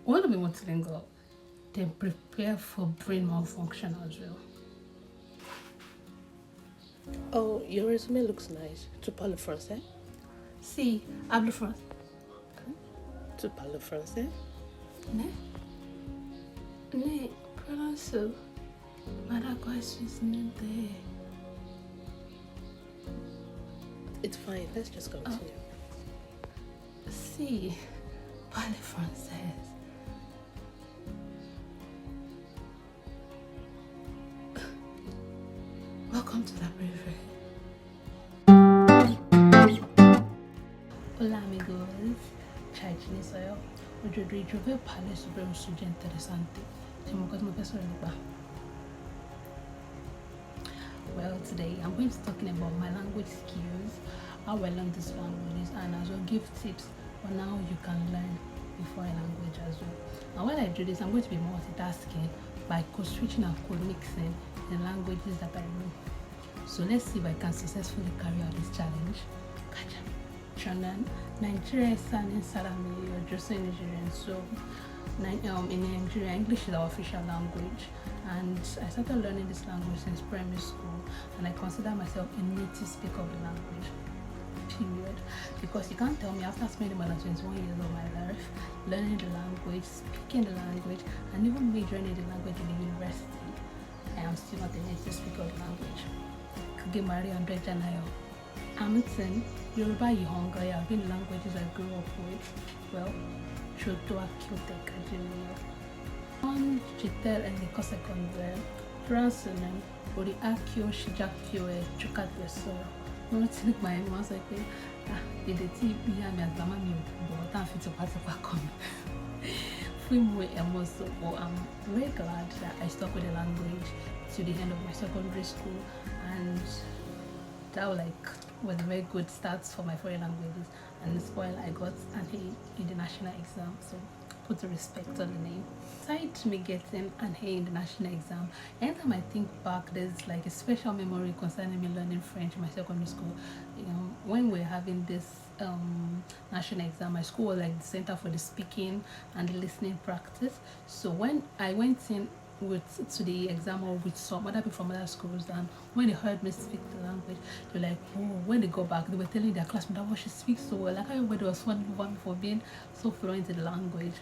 want to be multilingual, then prepare for brain malfunction as well. Oh, your resume looks nice. Tu parles français? Si, hablo français. Tu parles français? Ne? Ne, prononce. Madagua Swiss. It's fine. Let's just continue. Si, parle français. Welcome to the bravery. Hola amigos, Chachini soyo. Aujourd'hui, je vais parler sobre un sujet intéressant. Well, today I'm going to be talking about my language skills, how I learned these languages, and as well give tips on how you can learn before a language as well. And while I do this, I'm going to be multitasking by code-switching and code-mixing the languages that I know. So let's see if I can successfully carry out this challenge. Nigeria is in Salami, or just in Nigerian. So in Nigeria, English is our official language, and I started learning this language since primary school, and I consider myself a native speaker of the language. Period. Because you can't tell me after spending more than 21 years of my life learning the language, speaking the language, and even majoring in the language in the university, I am still not a native speaker of the language. Kugimari Andre Janayo. Hamilton, Yoruba and English have been languages I grew up with. Well, Chotoa Kyotek Ajimio. On Chitel and the Second France and Ori Akio Shijakio Chukatweso. Wọ́n ti nípa ẹ̀ wọ́n sọ pé èdè tí ìyá mi àgbà máa mi ò bọ̀ tá à ń fi tipátipá kọ́ mi fún ìmọ̀ ẹ̀mọ́ so but I'm very glad that I stuck with the language to the end of my secondary school, and that was a very good start for my foreign languages, and the spoil I got an A in the national exam, so put the respect on the name. Aside me getting an A in the national exam, anytime I think back, there's like a special memory concerning me learning French in my secondary school. You know, when we're having this national exam, my school was like the center for the speaking and the listening practice. So when I went in to the exam or with some other people from other schools, and when they heard me speak the language, they were like, oh, when they go back, they were telling their classmates that she speaks so well. Like everybody was fun for being so fluent in the language.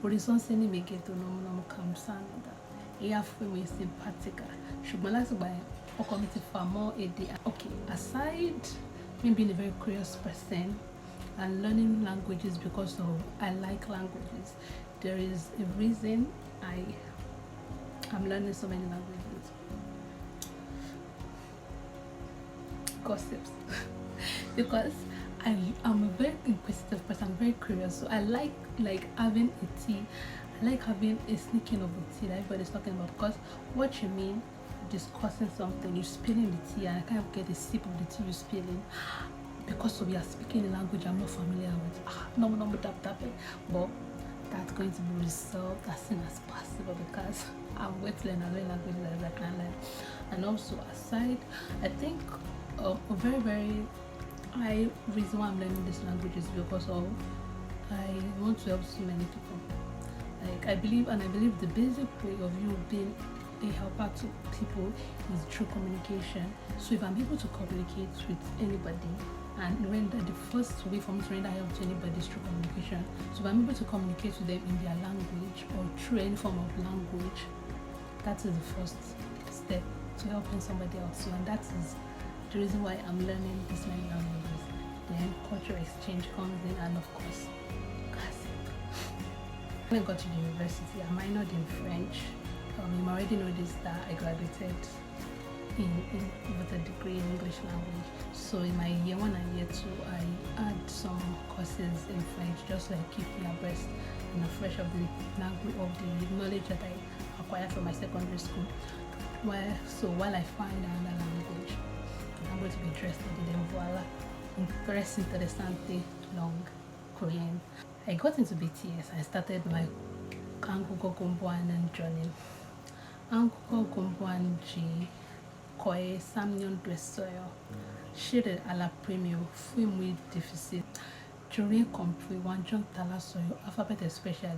Horizon sending me get to no kamsan that yeah for me sympathetic. Ṣùgbọ́n láti gbà yẹn ọkọ mi ti fà mọ́ èdè. Okay, aside me being a very curious person and learning languages because of I like languages, there is a reason I'm learning so many languages. Gossips. Because I'm a very inquisitive person, I'm very curious, so I like having a tea. I like having a sneaking of the tea that everybody's talking about, because what you mean discussing something, you're spilling the tea and I kind of get a sip of the tea you're spilling because of you're speaking a language I'm not familiar with. But that's going to be resolved as soon as possible, because I'm going to learn as many languages as I can learn. And also aside, I think a very very high reason why I'm learning this language is because of I want to help so many people. Like I believe the basic way of you being a helper to people is through communication. So if I'm able to communicate with anybody and render, the first way for me to render help to anybody is through communication. So if I'm able to communicate with them in their language or through any form of language, that is the first step to helping somebody else. So, and that is the reason why I'm learning this many languages. Then cultural exchange comes in, and of course, gossip. When I got to the university, I minored in French. You already know this, that I graduated with a degree in English language. So in my year 1 and year 2, I had some courses in French, just like keep me abreast and afresh of the language, of the knowledge that I acquired from my secondary school. So while I find another language I'm going to be interested in, them voila, interest interessante long Korean. I got into BTS. I started my Anguko Gumbuan journey. Anguko Gumbuan G Koe Samnyon Dressoyo Shire à la première fui muy difficile. Korean country, one junk talasoyo alphabet especially,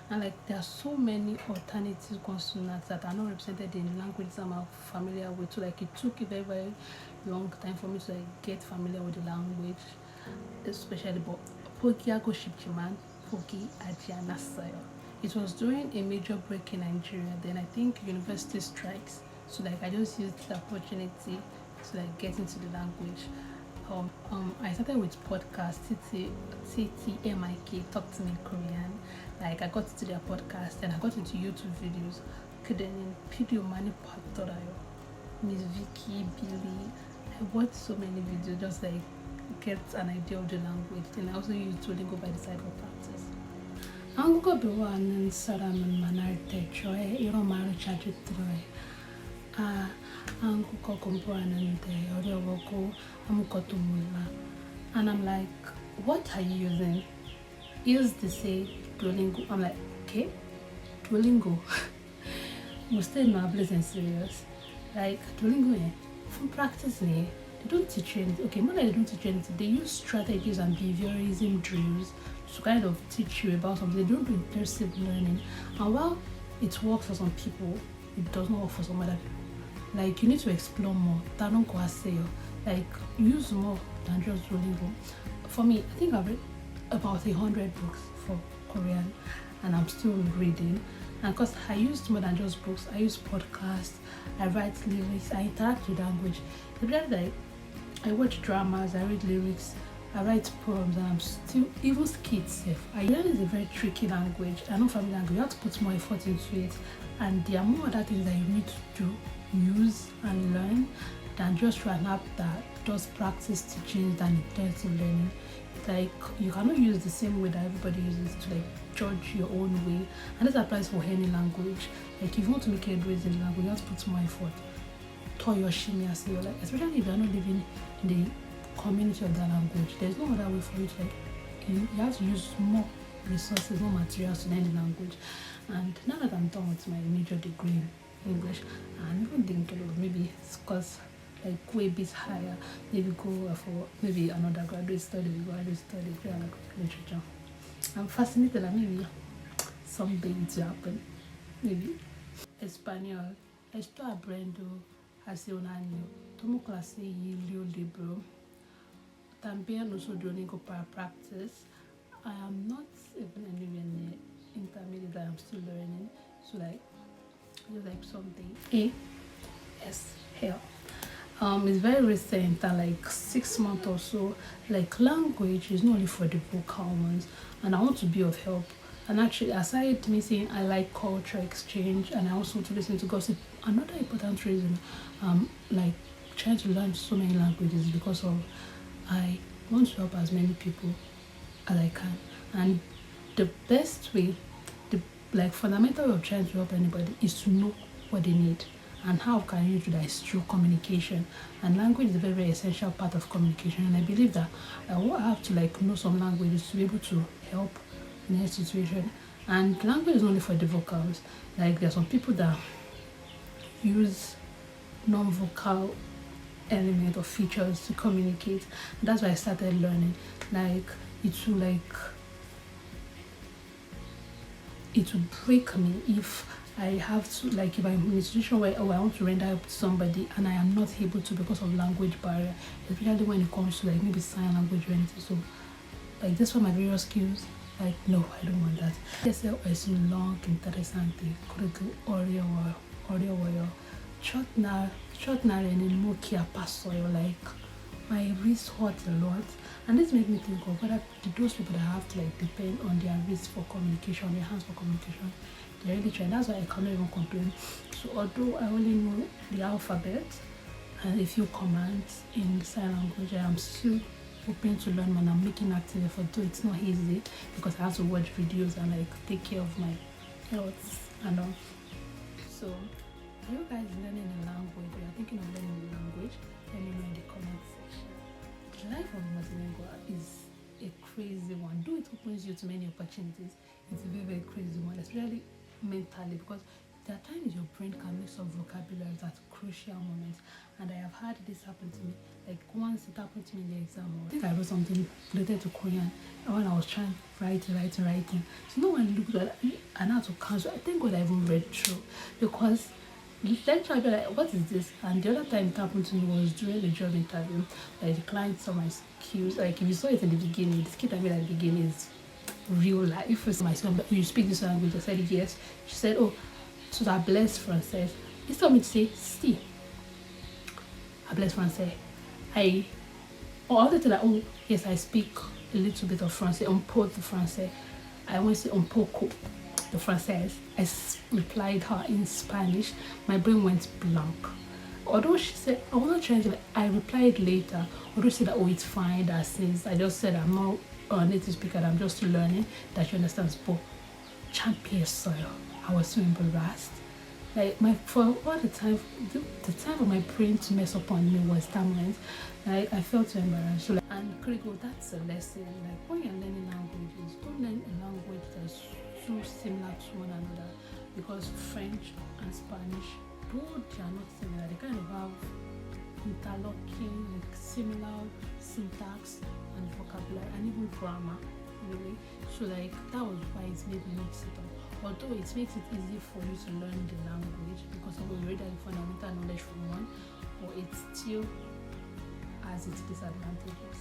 and like there are so many alternative consonants that are not represented in languages I'm familiar with. So like it took a very very long time for me to like get familiar with the language, especially but Pogiago Shipchiman, Pogi Ajianasayo. It was during a major break in Nigeria. Then I think university strikes. So like I just used the opportunity to like get into the language. I started with podcast TTMIK Talk to Me Korean. Like I got into their podcast and I got into YouTube videos. Then video mani patorayo. Miss Vicky, Billy. I watched so many videos just like get an idea of the language. Then I also use Duolingo by the side for practice. Anguko biwanan saraman manarte choy iro maru chaji troy. Anguko kumpuanante oriowoko amukotumula. And I'm like, what are you using? Use the say Duolingo. I'm like, okay, Duolingo. We still not and serious. Like Duolingo, from practicing, they don't teach you anything. Okay, more like they don't teach you anything. They use strategies and behaviorism drills to kind of teach you about something. They don't do intensive learning. And while it works for some people, it does not work for some other people. Like you need to explore more. Don't go say like use more than just Duolingo. For me, I think I've read about 100 books for Korean, and I'm still reading. And because I use more than just books, I use podcasts, I write lyrics, I interact with language. Like I watch dramas, I read lyrics, I write poems, and I'm still even skits. Korean is a very tricky language. I know family language, you have to put more effort into it, and there are more other things that you need to do, use, and learn than just an app that does practice teaching than intensive learning. Like you cannot use the same way that everybody uses to like judge your own way, and this applies for any language. Like if you want to make headways in the language, you have to put more effort. Toyoshimi as you like, especially if you're not living in the community of that language. There's no other way for you to like you have to use more resources, more materials to learn the language. And now that I'm done with my major degree in English, I'm even thinking of maybe it's because like way bit higher, maybe go for maybe another graduate study, like literature. I'm fascinated that maybe someday it will happen. Maybe Espanol. Esto aprendo hace un año. Tomo clase y leo libro. También uso Duolingo para practice. I am not even anywhere near intermediate that I'm still learning. So like just like something. ASL. It's very recent and like 6 months or so. Like language is not only for the vocal ones, and I want to be of help. And actually, aside me saying I like culture exchange, and I also want to listen to gossip, another important reason, like trying to learn so many languages is because of I want to help as many people as I can, and the best way, the like fundamental way of trying to help anybody is to know what they need. And how can you do that is through communication, and language is a very, very essential part of communication. And I believe that I will have to like know some languages to be able to help in any situation. And language is only for the vocals. Like there are some people that use non-vocal element or features to communicate. That's why I started learning. Like it will break me if I have to, like if I'm in a situation where I want to render help to somebody and I am not able to because of language barrier, especially when it comes to like maybe sign language or anything. So like this for my various skills, like no, I don't want that. ASL is long, interessante, audio warrior, short na and mokia pasoyo, like my wrist hurt a lot. And this made me think of whether those people that have to like depend on their wrist for communication, their hands for communication, they're really trying. That's why I cannot even complain. So although I only know the alphabet and a few commands in sign language, I am still hoping to learn when I'm making active effort. Though it's not easy because I have to watch videos and like take care of my health and all. So are you guys learning a language? Or you're thinking of learning a language? Let me know in the comment section. The life of multilingual is a crazy one. Though it opens you to many opportunities, it's a very, very crazy one, especially mentally, because there are times your brain can mix up vocabulary at crucial moments, and I have had this happen to me. Like once it happened to me in the exam, I think I wrote something related to Korean, and when I was trying writing, so no one looked at it and I had to cancel. I think what I even read through, because the lecturer be like, "What is this?" And the other time it happened to me was during the job interview. Like the client saw my skills. Like if you saw it in the beginning, the skill I made at the beginning is real life. So my son, you speak this language? I said yes. She said, "Oh, so that blessed français." Instead of me to say si, I bless français. I or other than that, oh yes, I speak a little bit of français, un peu de français. I won't say un poco the français. I replied her in Spanish. My brain went blank. Although she said, I wasn't trying to, I replied later. Although she said that, oh, it's fine, that since I just said I'm not a native speaker, I'm just learning, that she understands. But champion soil, I was so embarrassed. Like for all the time for my brain to mess up on me was that moment. Like I felt so embarrassed. So, like, and critical, that's a lesson. Like when you're learning languages, don't learn a language that's so similar to one another, because French and Spanish, though they are not similar, they kind of have interlocking, like similar syntax and vocabulary and even grammar in a way. So like that was why it made me mix it up. Although it makes it easy for you to learn the language because you already have fundamental knowledge from one, but it still has its disadvantages.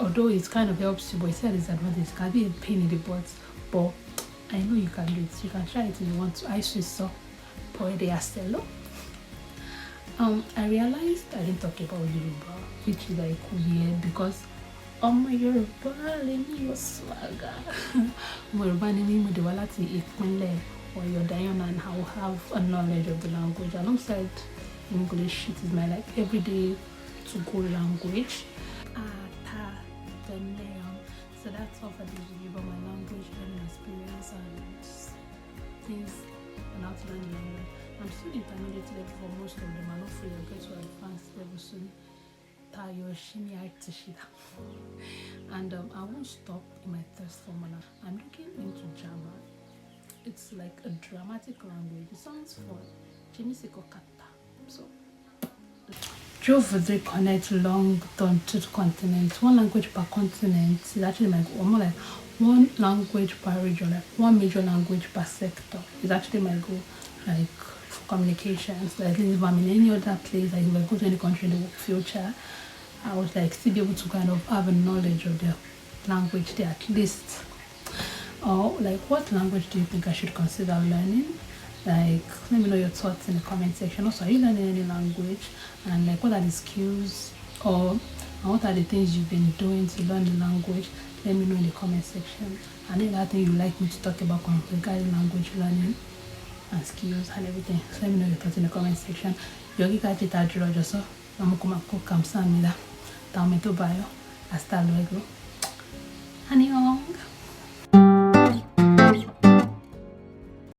Although it kind of helps you, but it's a disadvantage. It can be a pain in the butt, but I know you can do it. You can try it if you want to. I saw Poede Astello. I realized I didn't talk about Yoruba, which is like weird because ọmọ Yorùbá lèmi ò swagger. ọmọ Yorùbá ni mí, mo dé wá láti ìpínlẹ̀ Ọ̀yọ́ Diana, and I will have a knowledge of the language alongside English. It is my like everyday to go language. So that's all for this video about my language learning experience and things and how to learn the language. I'm still intermediate level for most of them. I'm not free. I'll get to advanced level soon. And I won't stop in my thirst formula. I'm looking into German. It's like a dramatic language. It sounds fun. So Jove connect long done to continents. One language per continent is actually my goal. More like one language per region, like one major language per sector is actually my goal. Like for communications, like if I'm in any other place, like if I go to any country in the future, I would like still be able to kind of have a knowledge of their language there at least. Or like, what language do you think I should consider learning? Like, let me know your thoughts in the comment section. Also, are you learning any language? And like, what are the skills or what are the things you've been doing to learn the language? Let me know in the comment section. And any other thing you'd like me to talk about regarding language learning and skills and everything. So let me know your thoughts in the comment section. Hasta luego. Adiós.